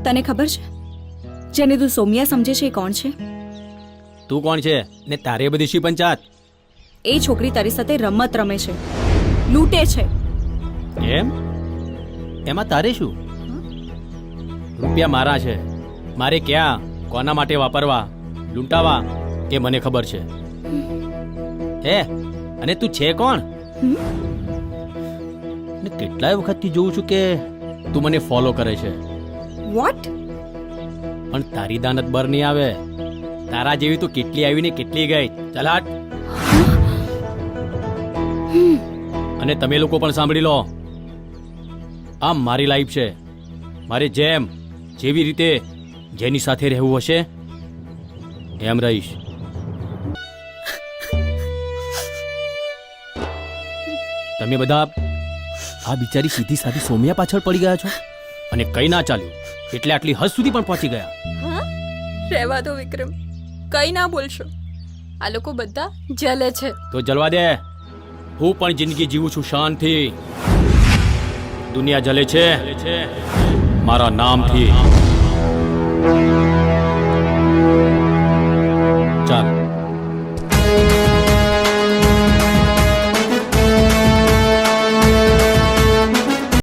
તને ખબર છે જેને તું સોમિયા સમજે છે એ કોણ છે? તું કોણ છે ને તારે બધી શી પંચાયત? એ છોકરી તારી સાથે રમત રમે છે, લૂંટે છે. એમ? એમાં તારે શું? રૂપિયા મારા છે, મારે ક્યાં કોના માટે વાપરવા, લૂંટાવા એ મને ખબર છે. હે અને તું છે કોણ? ને કેટલાય વખતથી જોઉં છું કે તું મને ફોલો કરે છે. વોટ? પણ તારી દાનત બર નહીં આવે. તારા જેવી તું કેટલી આવી ને કેટલી ગઈ. ચલાટ. અને તમે લોકો પણ સાંભળી લો, આ મારી લાઈફ છે. મારે જેવી રીતે જેની સાથે રહેવું હશે એમ રહીશ. તમે બધા આ બિચારી સીધી સાધી સોમિયા પાછળ પડી ગયા છો અને કઈ ના ચાલ્યું એટલે આટલી હદ સુધી પણ પહોંચી ગયા. હા, રહેવા દો વિક્રમ, કઈ ના બોલશો. આ લોકો બધા જલે છે. તો જલવા દે. હું પણ જિંદગી જીવું છું શાંતિથી. દુનિયા જલે છે મારા નામથી.